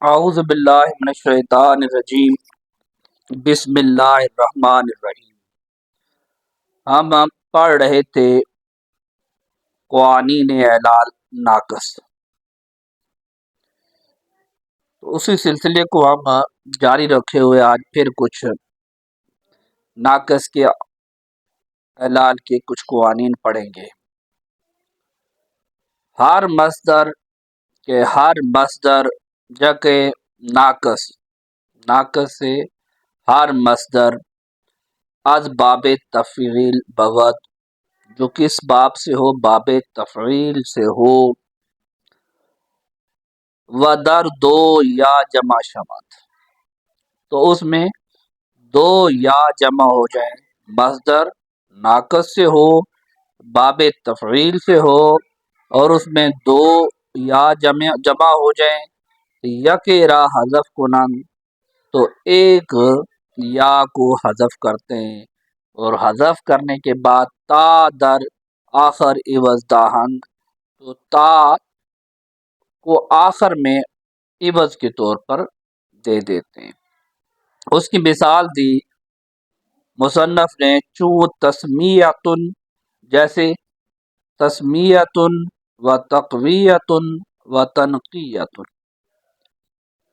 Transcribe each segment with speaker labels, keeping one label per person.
Speaker 1: اعوذ باللہ من الشیطان الرجیم بسم اللہ الرحمن الرحیم۔ ہم پڑھ رہے تھے قوانین اعلال ناقص، تو اسی سلسلے کو ہم جاری رکھے ہوئے آج پھر کچھ ناقص کے اعلال کے کچھ قوانین پڑھیں گے۔ ہر مصدر جگہ ناقص سے ہر مصدر از باب تفعیل بغت، جو کس باب سے ہو، باب تفعیل سے ہو، و در دو یا جمع شود، تو اس میں دو یا جمع ہو جائیں، مصدر ناقص سے ہو، باب تفعیل سے ہو، اور اس میں دو یا جمع ہو جائیں، یک را حذف کنن، تو ایک یا کو حذف کرتے ہیں، اور حذف کرنے کے بعد تا در آخر عوض داہند، تو تا کو آخر میں عوض کے طور پر دے دیتے ہیں۔ اس کی مثال دی مصنف نے، چوں تسمیتن، جیسے تسمیتن و تقویتن و تنقیتن،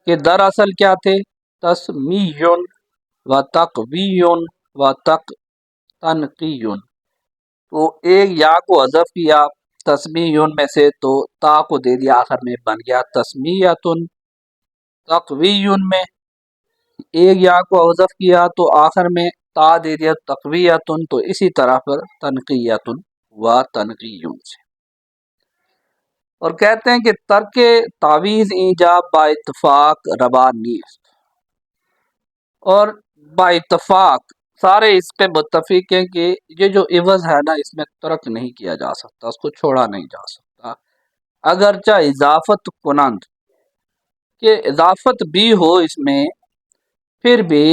Speaker 1: کہ دراصل کیا تھے؟ تسمیون و تقویون و تنقیون، تو ایک یا کو حذف کیا تسمیون میں سے، تو تا کو دے دیا آخر میں، بن گیا تسمیتن۔ تقویون میں ایک یا کو حذف کیا تو آخر میں تا دے دیا تقویتن، تو اسی طرح پر تنقیتن و تنقیون سے۔ اور کہتے ہیں کہ ترک تعویض ایجاب با اتفاق روا نیست، اور با اتفاق سارے اس پہ متفق ہیں کہ یہ جو عوض ہے نا، اس میں ترک نہیں کیا جا سکتا، اس کو چھوڑا نہیں جا سکتا، اگرچہ اضافت کنند، کہ اضافت بھی ہو اس میں، پھر بھی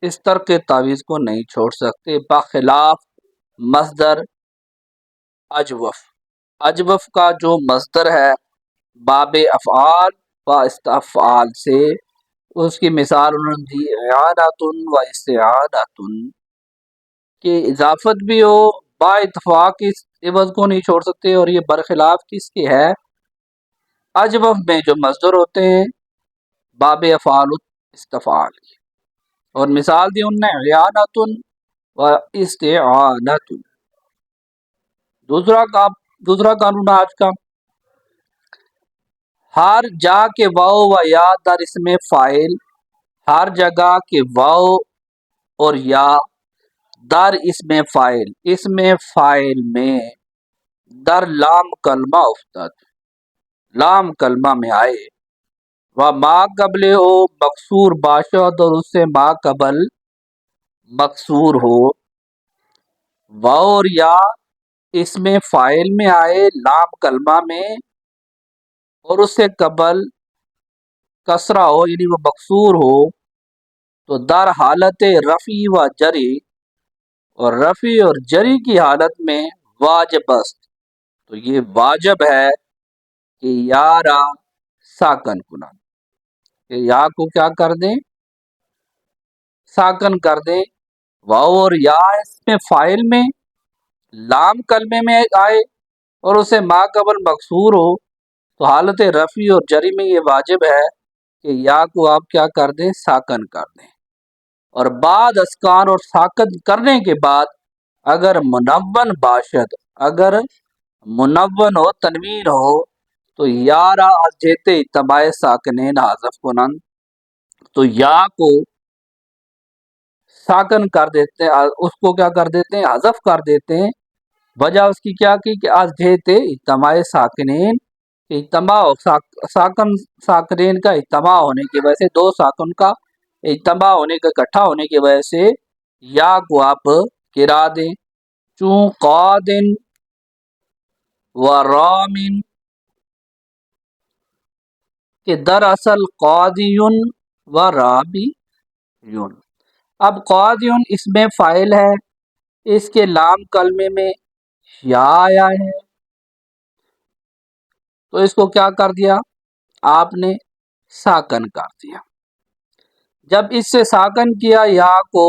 Speaker 1: اس ترک تعویض کو نہیں چھوڑ سکتے، بخلاف مصدر اجوف کا جو مصدر ہے باب افعال و استفعال سے، اس کی مثال انہوں نے دی اعانۃ و استعانۃ، کہ اضافت بھی ہو، با اتفاق اس عوض کو نہیں چھوڑ سکتے، اور یہ برخلاف کس کے ہے؟ اجوف میں جو مصدر ہوتے ہیں باب افعال و استفعال کی۔ اور مثال دی انہوں نے اعانۃ و استعانۃ۔ دوسرا قانون آج کا، ہر جا کے واو و یا در اسم فاعل، ہر جگہ کے واو اور یا در اسم فاعل میں در لام کلمہ افتد، لام کلمہ میں آئے، و ما قبل ہو مکسور باشد، اور اس سے ما قبل مکسور ہو، واو اور یا اسم فاعل میں آئے لام کلمہ میں، اور اس سے قبل کسرہ ہو یعنی وہ مکسور ہو، تو در حالت رفع و جری، اور رفع اور جری کی حالت میں واجب است، تو یہ واجب ہے کہ یا را ساکن کنن، کہ یا کو کیا کر دیں؟ ساکن کر دیں، واو اور یا اس میں فاعل میں لام کلمے میں آئے اور اسے ما قبل مکسور ہو، تو حالت رفع اور جری میں یہ واجب ہے کہ یا کو آپ کیا کر دیں؟ ساکن کر دیں، اور بعد اسکان اور ساکن کرنے کے بعد اگر منون باشد، اگر منون ہو، تنوین ہو، تو یا را از جہت اجتماع ساکنین حذف کنن، تو یا کو ساکن کر دیتے ہیں، اس کو کیا کر دیتے ہیں؟ حذف کر دیتے ہیں۔ وجہ اس کی کیا کی کہ از جہت اجتماع ساکنین، اجتماع ساکنین کا اجتماع ہونے کی وجہ سے، دو ساکن کا اجتماع ہونے کا، اکٹھا ہونے کی وجہ سے یا کو آپ گرا دیں، چوں قادن و رامن، کہ دراصل قادیون و رابیون۔ اب قادیون اس میں فاعل ہے، اس کے لام کلمے میں یا آیا ہے، تو اس کو کیا کر دیا آپ نے؟ ساکن کر دیا. جب اس سے ساکن کیا یا کو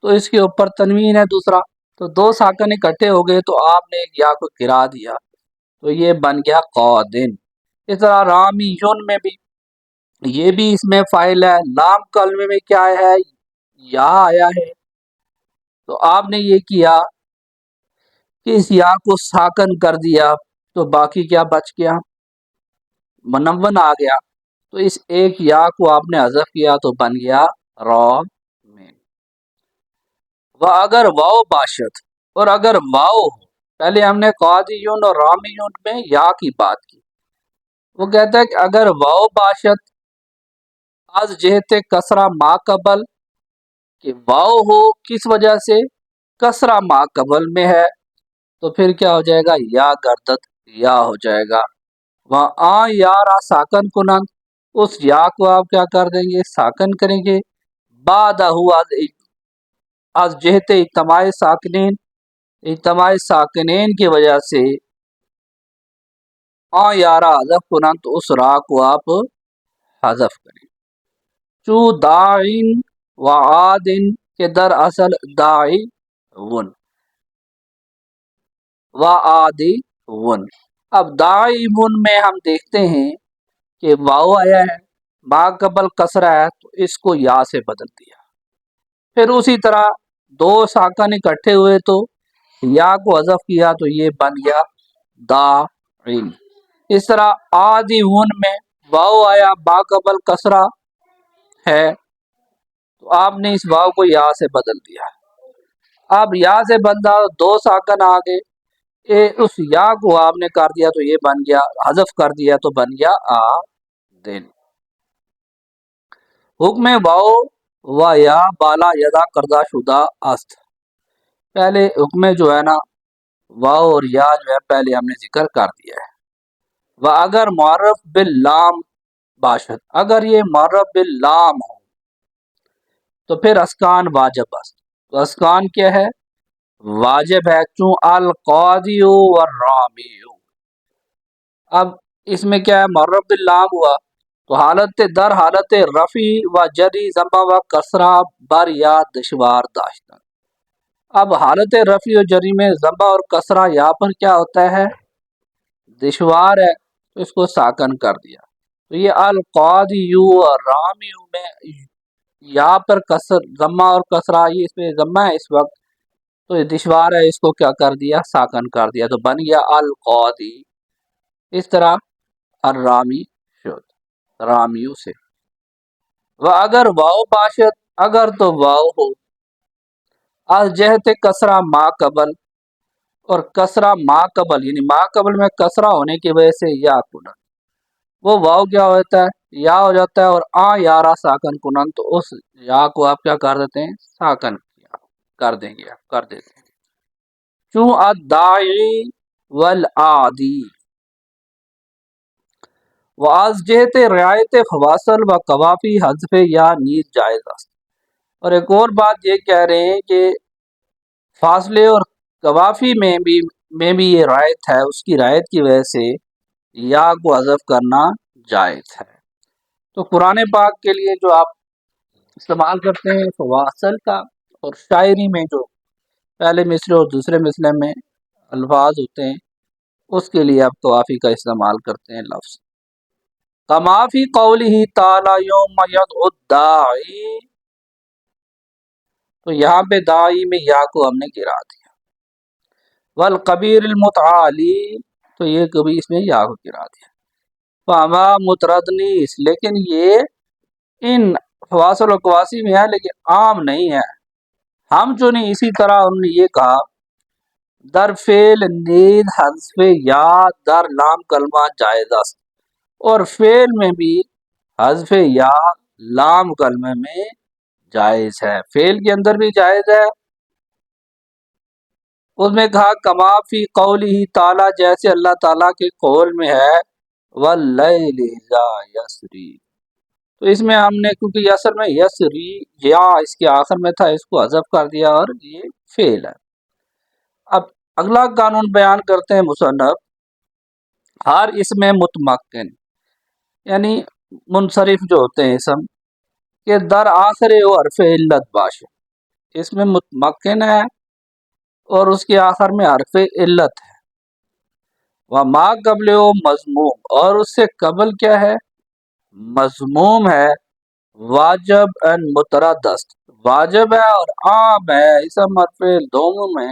Speaker 1: تو اس کے اوپر تنوین ہے دوسرا، تو دو ساکن اکٹھے ہو گئے تو آپ نے ایک یا کو گرا دیا تو یہ بن گیا قادن. اس طرح رامیون میں بھی یہ بھی اس میں فاعل ہے. لام کلمے میں کیا ہے؟ یا آیا ہے. تو آپ نے یہ کیا کہ اس یا کو ساکن کر دیا تو باقی کیا بچ گیا؟ منون آ گیا. تو اس ایک یا کو آپ نے حذف کیا تو بن گیا را میں. وہ اگر واؤ باشد، اور اگر واؤ ہو، پہلے ہم نے قادیون اور رامیون میں یا کی بات کی. وہ کہتا ہے کہ اگر واؤ باشد از جہت کسرہ ما قبل، کہ واؤ ہو کس وجہ سے؟ کسرہ ما قبل میں ہے، تو پھر کیا ہو جائے گا؟ یا گردت یا ہو جائے گا. وہاں یا را ساکن کنند، اس یا کو آپ کیا کر دیں گے؟ ساکن کریں گے. بعد از جہت اجتماع ساکنین، اجتماع ساکنین کی وجہ سے یا را حذف کنند، تو اس را کو آپ حذف کریں. چو داعین و عادن کے در اصل داعی ون و عادی ون. اب داعی ون میں ہم دیکھتے ہیں کہ واؤ آیا ہے، ما قبل کسرہ ہے تو اس کو یا سے بدل دیا. پھر اسی طرح دو ساکن اکٹھے ہوئے تو یا کو حذف کیا تو یہ بن گیا داعین. اس طرح عادی ون میں واؤ آیا، ما قبل کسرہ ہے تو آپ نے اس واؤ کو یا سے بدل دیا. اب یا سے بدلا دو ساکن آ گئے، اس یا کو آپ نے کر دیا تو یہ بن گیا، حذف کر دیا تو بن گیا آ دن. حکم واؤ و یا بالا یدا کردہ شدہ است. پہلے حکم جو ہے نا واؤ اور یا جو ہے پہلے ہم نے ذکر کر دیا ہے. و اگر معرف باللام باشد، اگر یہ معرف باللام ہو تو پھر اسکان واجب است. تو اسکان کیا ہے؟ واجب ہے. چون القاضی والرامی. اب اس میں کیا ہے؟ معرف باللام ہوا تو حالت در حالت رفی و جری ضمہ و کسرہ بر یا دشوار داشتن. اب حالت رفی و جری میں ضمہ اور کسرہ یہاں پر کیا ہوتا ہے؟ دشوار ہے، تو اس کو ساکن کر دیا. تو یہ القاضی اور رامی میں یہاں پر کسر ضمہ اور کسرہ، یہ اس میں ضمہ ہے اس وقت تو یہ دشوار ہے، اس کو کیا کر دیا؟ ساکن کر دیا تو بن گیا القاضی. اس طرح الرامی شد رامیو سے. وہ اگر واؤ باشد، اگر تو واؤ ہو از جہت کسرہ ما قبل، اور کسرہ ما قبل یعنی ما قبل میں کسرہ ہونے کی وجہ سے یا کنن، وہ واؤ کیا ہوتا ہے؟ یا ہو جاتا ہے. اور یا را ساکن کنن، تو اس یا کو آپ کیا کر دیتے ہیں؟ ساکن کر دیں گے، آپ کر دیتے ہیں. چون الداعی والعادی و از جہت رعایت فواصل و قوافی حذف یا نیز جائز است. اور ایک اور بات یہ کہہ رہے ہیں کہ فاصلے اور قوافی میں بھی یہ رعایت ہے، اس کی رعایت کی وجہ سے یا کو حذف کرنا جائز ہے. تو قرآن پاک کے لیے جو آپ استعمال کرتے ہیں فواصل کا، اور شاعری میں جو پہلے مصرے اور دوسرے مصرے میں الفاظ ہوتے ہیں اس کے لیے آپ قوافی کا استعمال کرتے ہیں لفظ. کما فی قولہ تعالی یوم یدعو الداعی، تو یہاں پہ داعی میں یا کو ہم نے گرا دیا. والکبیر المتعالی، تو یہ کبھی اس میں یا کو گرا دیا. فاما متردنیس، لیکن یہ ان فواصل و قواسی میں ہے لیکن عام نہیں ہے. ہم جو نہیں اسی طرح انہوں نے یہ کہا در فعل نیز حذف یا در لام کلمہ جائز است، اور فعل میں بھی حذف یا لام کلمے میں جائز ہے. فعل کے اندر بھی جائز ہے. اس میں کہا کما فی قولہ تعالی، جیسے اللہ تعالیٰ کے قول میں ہے واللیل اذا یسری. تو اس میں ہم نے کیونکہ اصل میں یسری یا اس کے آخر میں تھا، اس کو حذف کر دیا اور یہ فعل ہے. اب اگلا قانون بیان کرتے ہیں مصنف. ہر اس میں متمکن، یعنی منصرف جو ہوتے ہیں اسم کہ در آخر و حرف علت باش، اس میں متمکن ہے اور اس کے آخر میں حرف علت ہے، وہ ما قبل و مضموم، اور اس سے قبل کیا ہے؟ مضموم ہے، واجب ان متردست، واجب ہے اور عام ہے، اسم حرف دونوں میں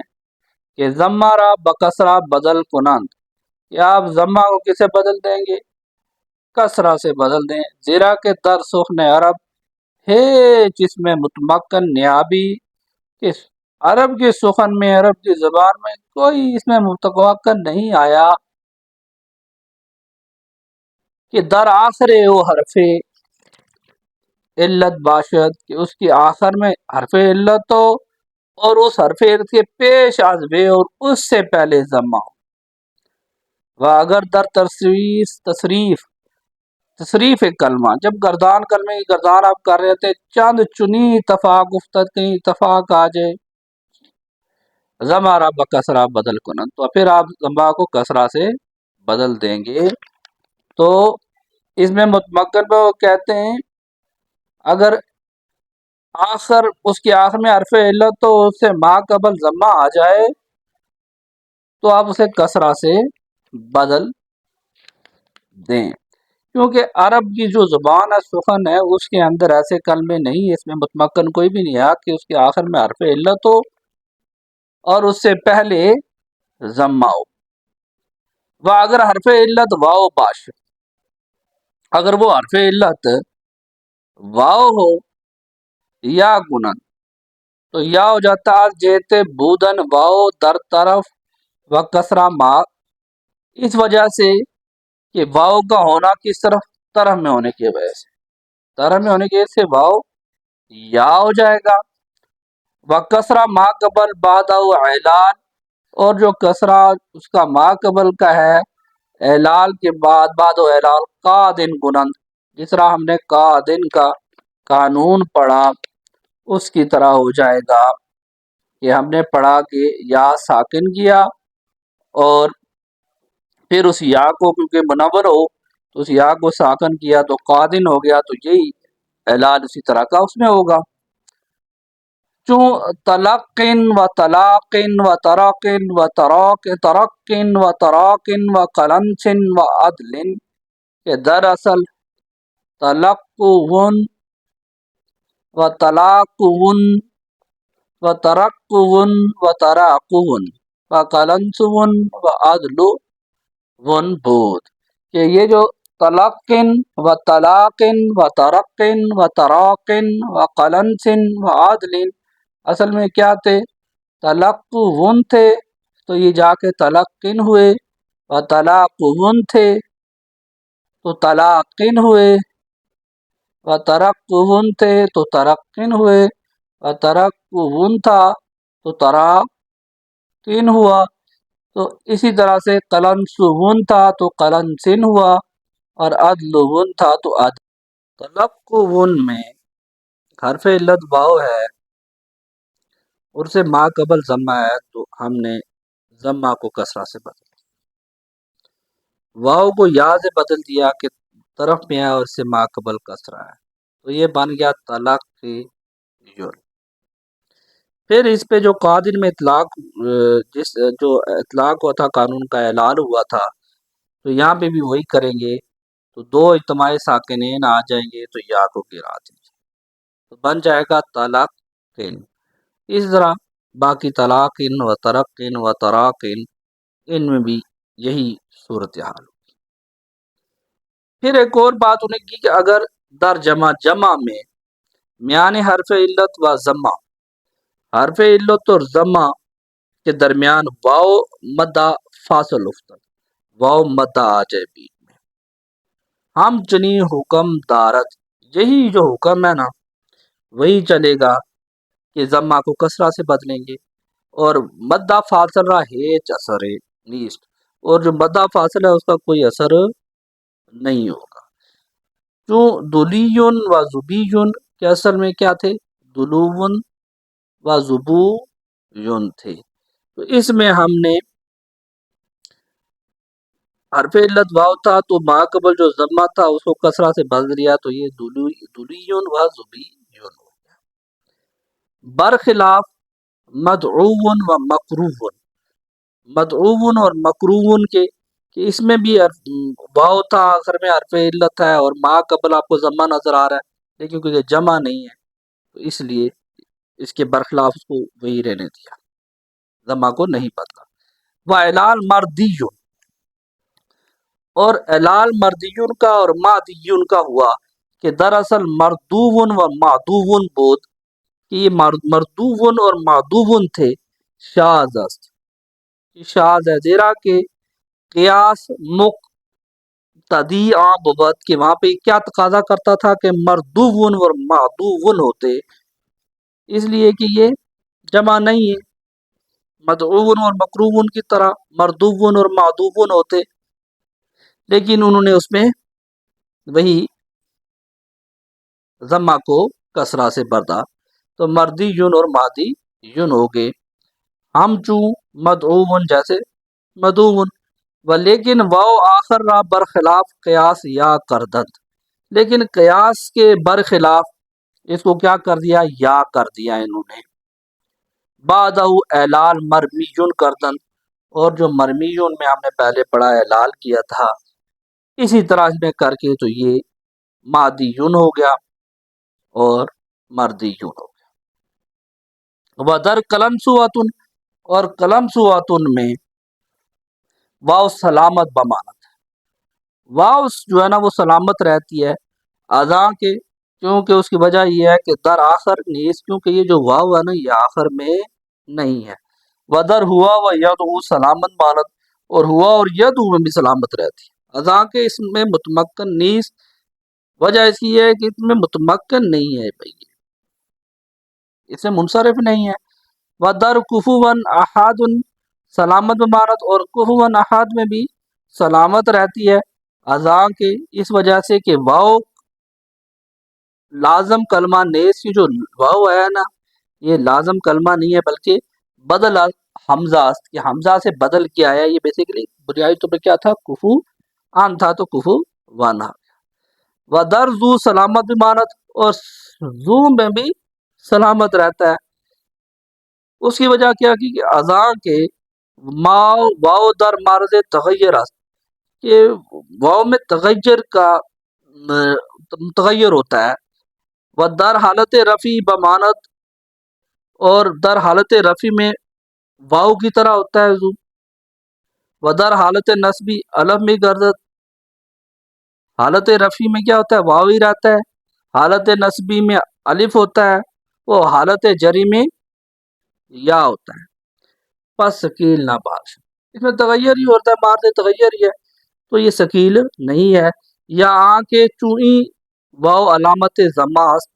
Speaker 1: کہ ضمہ بکسرہ بدل کنند، کہ آپ ضمہ کو کسے بدل دیں گے؟ کسرہ سے بدل دیں، زیرا کے در سخن عرب ہے، جس میں متمکن نیابی، اس عرب کے سخن میں، عرب کی زبان میں کوئی اس میں متمکن نہیں آیا کہ در آخر وہ حرف علت باشد، کہ اس کی آخر میں حرف علت ہو اور اس حرف علت کے پیش از بے اور اس سے پہلے ضمہ ہو، وہ اگر در تصریف کلمہ، جب گردان کلمے کی گردان آپ کر رہے تھے، چند چنی اتفاق افتد، کہیں اتفاق آ جائے، ضمہ رب کسرہ بدل کنن، تو پھر آپ ضمہ کو کسرہ سے بدل دیں گے۔ تو اس میں متمکن کو کہتے ہیں اگر اس کے آخر میں حرف علت تو اس سے ما قبل ضمہ آ جائے تو آپ اسے کسرہ سے بدل دیں، کیونکہ عرب کی جو زبان ہے، سخن ہے، اس کے اندر ایسے کلمے نہیں، اس میں متمکن کوئی بھی نہیں ہے کہ اس کے آخر میں حرف علت ہو اور اس سے پہلے ضمہ ہو، وہ اگر حرف علت واو باش، اگر وہ حرف علت واو ہو یا گنن، تو یا ہو جاتا ہے جیتے بودن واو در طرف و کسرہ ما، اس وجہ سے کہ واو کا ہونا کس طرف میں ہونے کی وجہ سے، طرف میں ہونے کی وجہ سے واو یا ہو جائے گا، و کسرہ ما قبل بعد اعلان، اور جو کسرہ اس کا ما قبل کا ہے اعلال کے بعد و اعلال کا دن گنن، جس طرح ہم نے کا دن کا قانون پڑھا اس کی طرح ہو جائے گا کہ ہم نے پڑھا کہ یا ساکن کیا اور پھر اس یا کو کیونکہ منور ہو تو اس یا کو ساکن کیا تو قادن ہو گیا، تو یہی اعلان اسی طرح کا اس میں ہوگا۔ چون تلقن و طلاقن و ترقن و ترقن و تراقن و قلنچن و عدلن، کہ دراصل تلقون و طلاقون و ترقون و تراقون و قلنچون و عدلون بود، کہ یہ جو تلقن و طلاقن و ترقن و تراقن و قلنچن و عدلن اصل میں کیا تھے؟ تلقون تھے، تو یہ جا کے تلقن ہوئے، و طلاقون تھے تو طلاقن ہوئے، و ترقون تھے تو ترقن ہوئے، و ترقون تھا تو تراقن ہوا، تو اسی طرح سے قلنسون تھا تو قلنسن ہوا، اور عدلون تھا تو عدل۔ تلقون میں حرف علت واو ہے اور سے ما قبل ضمہ ہے، تو ہم نے ضمہ کو کسرہ سے بدل، واو کو یا سے بدل دیا کہ طرف میں ہے اور اس سے ما قبل کسرہ ہے، تو یہ بن گیا تلقیون۔ پھر اس پہ جو قادر میں اطلاق جو اطلاق ہوا تھا، قانون کا اعلان ہوا تھا، تو یہاں پہ بھی وہی کریں گے، تو دو اجتماع ساکنین آ جائیں گے تو یا کو گرا دیں گے، تو بن جائے گا تلقین۔ اس طرح باقی طلاقن و ترقن و تراقن ان میں بھی یہی صورتحال ہو۔ پھر ایک اور بات انہیں کی کہ اگر در جمع میں میان حرف علت و ضمہ، حرف علت اور ضمہ کے درمیان واو مدہ فاصل افتد، واو مدہ آ جائے بیچ میں، ہم چنی حکم دارت، یہی جو حکم ہے نا وہی چلے گا کہ ضمہ کو کسرہ سے بدلیں گے، اور مدہ فاصل رہا ہیچ اثر نیست، اور جو مدہ فاصل ہے اس کا کوئی اثر نہیں ہوگا۔ جو دلیون و زبیون کے اصل میں کیا تھے؟ دلون و زبویون تھے، تو اس میں ہم نے حرف علت واو تھا تو ما قبل جو ضمہ تھا اس کو کسرہ سے بدل دیا تو یہ دلیون و زبیون ہو گیا۔ برخلاف مدعون و مکروون، مدعون اور مکروون کے کہ اس میں بھی واو تھا آخر میں حرف علت ہے اور ما قبل آپ کو ضمہ نظر آ رہا ہے، لیکن کیونکہ جمع نہیں ہے تو اس لیے اس کے برخلاف اس کو وہی رہنے دیا، ضمہ کو نہیں بدلا۔ وَإِلَال مردیون، اور علال مردیون کا اور مادیون کا ہوا کہ دراصل مردوون و معدوون بود کہ یہ مردوون اور معدوون تھے شاذ است، شاذ ہے زیرا کہ قیاس مقتدی عام بود کہ وہاں پہ کیا تقاضا کرتا تھا کہ مردوون اور معدوون ہوتے، اس لیے کہ یہ جمع نہیں ہے، مدعون اور مکروون کی طرح مردوون اور معدوون ہوتے، لیکن انہوں نے اس میں وہی ضمہ کو کسرہ سے بردا تو مردی یون اور مادی یون ہو گئے۔ ہم چوں مدعون جیسے مدعون و لیکن واو آخر را برخلاف قیاس یا کردند، لیکن قیاس کے برخلاف اس کو کیا کر دیا، یا کر دیا انہوں نے۔ بعدہ اعلال مرمیون کردند، اور جو مرمیون میں ہم نے پہلے پڑھا اعلال کیا تھا اسی طرح اس میں کر کے تو یہ مادی یون ہو گیا اور مردی یون ہو گیا۔ ودر قلم سواتن، اور قلم سواتن میں واو سلامت بمانت، واو جو ہے نا وہ سلامت رہتی ہے اذاں کے، کیونکہ اس کی وجہ یہ ہے کہ در آخر نیز، کیونکہ یہ جو واو ہے نا یہ آخر میں نہیں ہے۔ ودر ہوا و یدعو سلامت مانت، اور ہوا اور یدعو میں بھی سلامت رہتی ہے اذاں کے، اس میں متمکن نیز، وجہ اس کی ہے کہ اس میں متمکن نہیں ہے بھائی، اس میں منصرف نہیں ہے۔ ودر کفون احاد سلامت بمانت، اور کفون احاد میں بھی سلامت رہتی ہے اذاں کے، اس وجہ سے کہ واو لازم کلمہ نیز کی جو واو ہے نا یہ لازم کلمہ نہیں ہے بلکہ بدل حمزہ است، کہ حمزہ سے بدل کیا ہے، یہ بیسیکلی بنیادی طور پہ کیا تھا، کفو آن تھا تو کفو وانا۔ ودر زو سلامت بمانت، اور زو میں بھی سلامت رہتا ہے، اس کی وجہ کیا کی کہ اذاں کے واو در مارز تغیر است، کہ واو میں تغیر کا متغیر ہوتا ہے۔ و در حالت رفع بمانت، اور در حالت رفع میں واو کی طرح ہوتا ہے زو۔ و در حالت نصبی الف میں گردت، حالت رفع میں کیا ہوتا ہے، واو ہی رہتا ہے، حالت نصبی میں الف ہوتا ہے، وہ حالت جری میں یا ہوتا ہے، پس ثقیل نہ باش، اس میں تغیر ہی ہوتا ہے، مارد تغیر ہی ہے تو یہ ثقیل نہیں ہے۔ یا آ کے چوئی واو علامت ضمہ است،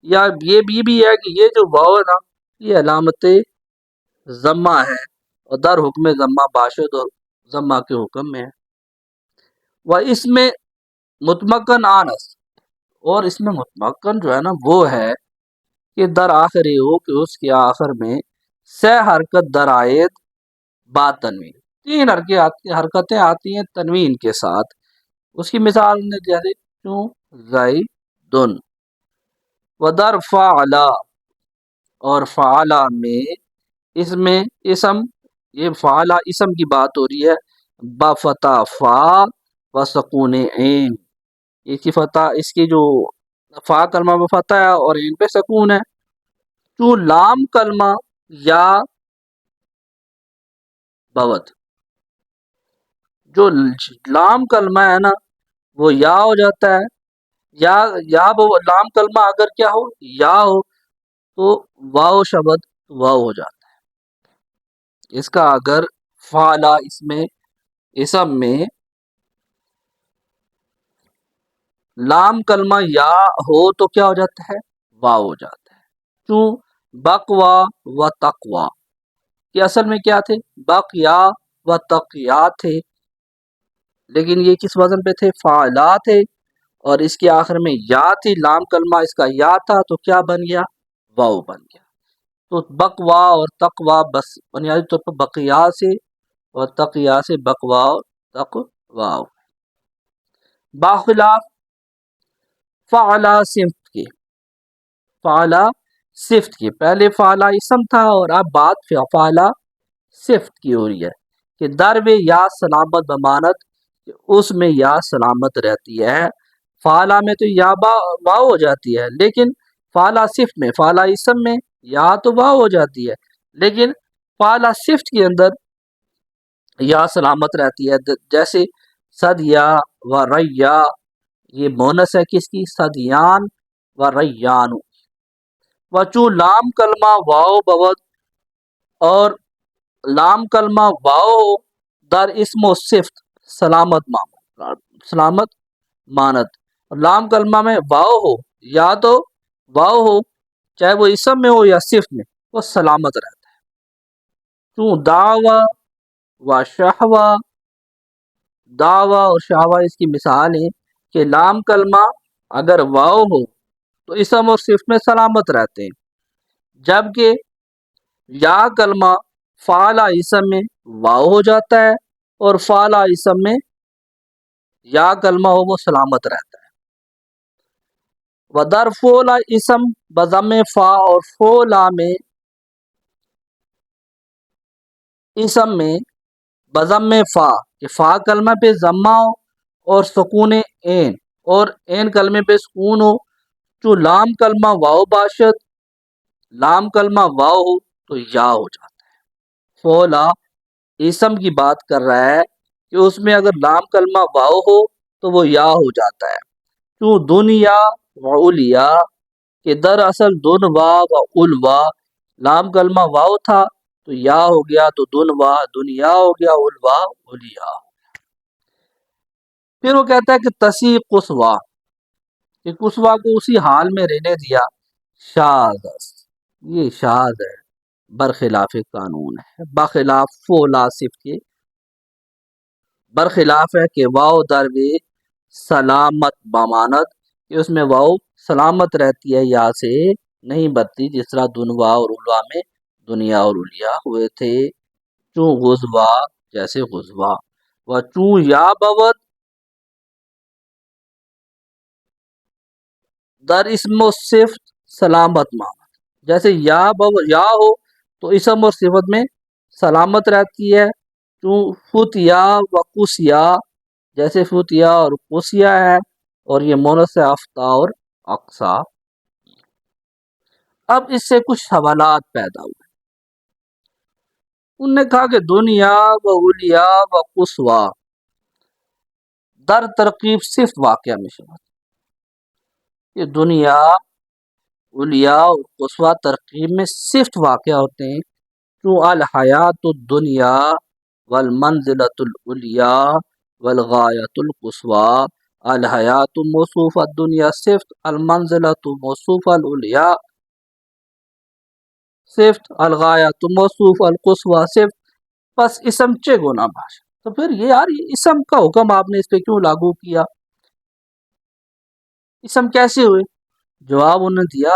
Speaker 1: یا یہ بھی ہے کہ یہ جو واو ہے نا یہ علامت ضمہ ہے اور در حکم ضمہ باشد، اور ضمہ کے حکم میں ہے۔ وہ اس میں متمکن آنس، اور اس میں متمکن جو ہے نا وہ ہے کہ در آخری ہو کہ اس کے آخر میں سے حرکت در آیت با تنوین، تین حرکتیں آتی ہیں تنوین کے ساتھ، اس کی مثال نے جیسے کیوں زیدن، ودر فعلا، اور فعلا میں اس میں اسم، یہ فعلا اسم کی بات ہو رہی ہے، با فتح فا و سکون عین، اس کی فتح، اس کی جو فا کلمہ میں فتح ہے اور عین پہ سکون ہے، تو لام کلمہ یا بوت، جو لام کلمہ ہے نا وہ یا ہو جاتا ہے، یا لام کلمہ اگر کیا ہو یا ہو تو واو شبد واو ہو جاتا ہے، اس کا اگر فعلا اس میں اسم میں لام کلمہ یا ہو تو کیا ہو جاتا ہے، واو ہو جاتا ہے۔ چوں بقوا و تقوا، یہ اصل میں کیا تھے، بقیا و تقیا تھے، لیکن یہ کس وزن پہ تھے، فعلا تھے، اور اس کے آخر میں یا تھی، لام کلمہ اس کا یا تھا تو کیا بن گیا، واو بن گیا۔ تو بقوا اور تقوا بس بنیادی طور پر بقیا سے اور تقیا سے بقوا اور تقوا واو باخلاف فعلا صفت کے، فعلا صفت کی، پہلے فعلا اسم تھا اور اب بات فعلا صفت کی ہو رہی ہے کہ درب یا سلامت بمانت، اس میں یا سلامت رہتی ہے۔ فعلا میں تو یا واو ہو جاتی ہے، لیکن فعلا صفت میں، فعلا اسم میں یا تو واو ہو جاتی ہے، لیکن فعلا صفت کے اندر یا سلامت رہتی ہے۔ جیسے صدیا و ریا، یہ مونس ہے کس کی؟ صدیان و ریان۔ وچو لام کلمہ واو بود، اور لام کلمہ واو در اسم و صفت سلامت سلامت مانت، لام کلمہ میں واو ہو یا تو واو ہو، چاہے وہ اسم میں ہو یا صفت میں، وہ سلامت رہتا ہے۔ تو دعوی و شہوہ، دعوی اور شہوہ اس کی مثال ہے کہ لام کلمہ اگر واو ہو تو اسم اور صفت میں سلامت رہتے ہیں، جبکہ یا کلمہ فعلا اسم میں واو ہو جاتا ہے اور فعلا اسم میں یا کلمہ ہو وہ سلامت رہتا ہے۔ ودر فولا اسم بضم فا، اور فولا میں اسم میں بضم فا کہ فا کلمہ پہ ضمہ ہو اور سکون عین، اور عین کلمے پہ سکون ہو، جو لام کلمہ واو باشد، لام کلمہ واو ہو تو یا ہو جاتا ہے۔ فولا اسم کی بات کر رہا ہے کہ اس میں اگر لام کلمہ واو ہو تو وہ یا ہو جاتا ہے۔ تو دنیا و علیا کہ دراصل دنوا و علوا، لام کلمہ واو تھا تو یا ہو گیا تو دنوا دنیا ہو گیا، علوا علیا۔ پھر وہ کہتا ہے کہ تسی قصوا، کہ قصوا کو اسی حال میں رہنے دیا، شاذ، یہ شاذ ہے، برخلاف قانون ہے، بخلاف فولا صفت کے برخلاف ہے کہ واو درب سلامت بامانت، کہ اس میں واو سلامت رہتی ہے، یا سے نہیں بدتی، جس طرح دنوا اور علوا میں دنیا اور علیا ہوئے تھے۔ چوں غزوا، جیسے غزوا، و چوں یا بود در اسم و صفت سلامت مانت، جیسے یا ہو تو اسم اور صفت میں سلامت رہتی ہے۔ چوں فتیا و قسیا، جیسے فتیا اور قسیا ہے، اور یہ مونس ہے افتا اور اقصا۔ اب اس سے کچھ سوالات پیدا ہوئے۔ انہوں نے کہا کہ دنیا و علیا و قصوا در ترکیب صفت واقعہ میں شامل، یہ دنیا، علیا اور قصوا ترکیب میں صفت واقعہ ہوتے ہیں۔ تو الحیات الدنیا والمنزلۃ العلیا والغایۃ القصوا، الحیات موصوف الدنیا صفت، المنزلۃ موصوف العلیا صفت، الغایۃ موصوف القصوا صفت، پس اسم چے گونا بھاشا۔ تو پھر یہ یار یہ اسم کا حکم آپ نے اس پہ کیوں لاگو کیا؟ اسم کیسے ہوئے؟ جواب انہوں نے دیا،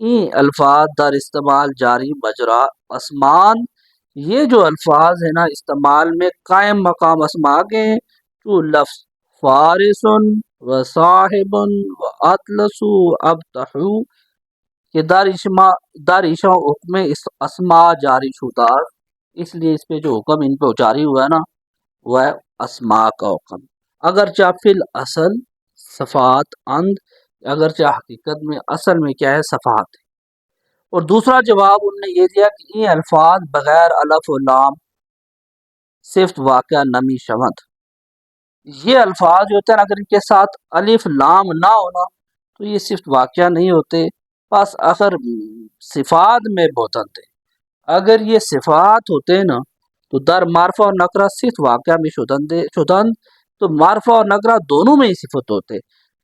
Speaker 1: این الفاظ در استعمال جاری مجرا اسمان، یہ جو الفاظ ہیں نا استعمال میں قائم مقام اسما کے ہیں، تو لفظ فارس و صاحب و اطلس و ابتحو کہ در ایشا حکم اسما جاری شدہ، اس لیے اس پہ جو حکم ان پہ جاری ہوا ہے نا وہ ہے اسما کا حکم، اگرچہ فی الاصل صفات اند، اگرچہ حقیقت میں اصل میں کیا ہے صفات ہے۔ اور دوسرا جواب انہوں نے یہ دیا کہ یہ الفاظ بغیر الف و لام صفت واقعہ نمی شمت، یہ الفاظ جو ہوتے ہیں اگر ان کے ساتھ الف لام نہ ہونا تو یہ صفت واقعہ نہیں ہوتے، بس اگر صفات میں بہتن تھے، اگر یہ صفات ہوتے نا تو در معرفہ اور نکرہ صفت واقعہ میں شدن تو معرفہ اور نکرہ دونوں میں ہی صفت ہوتے،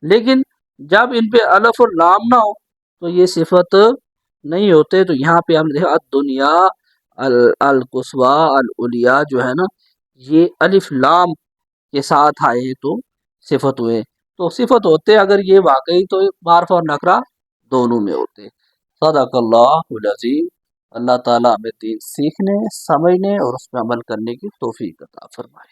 Speaker 1: لیکن جب ان پہ الف اور لام نہ ہو تو یہ صفت نہیں ہوتے۔ تو یہاں پہ ہم نے دیکھا دنیا القصوا العلیا جو ہے نا یہ الف لام کے ساتھ آئے تو صفت ہوئے، تو صفت ہوتے اگر یہ واقعی تو معرفہ اور نکرہ دونوں میں ہوتے۔ صدق اللہ العظیم۔ اللہ تعالیٰ ہمیں دین سیکھنے، سمجھنے اور اس پہ عمل کرنے کی توفیق عطا فرمائے۔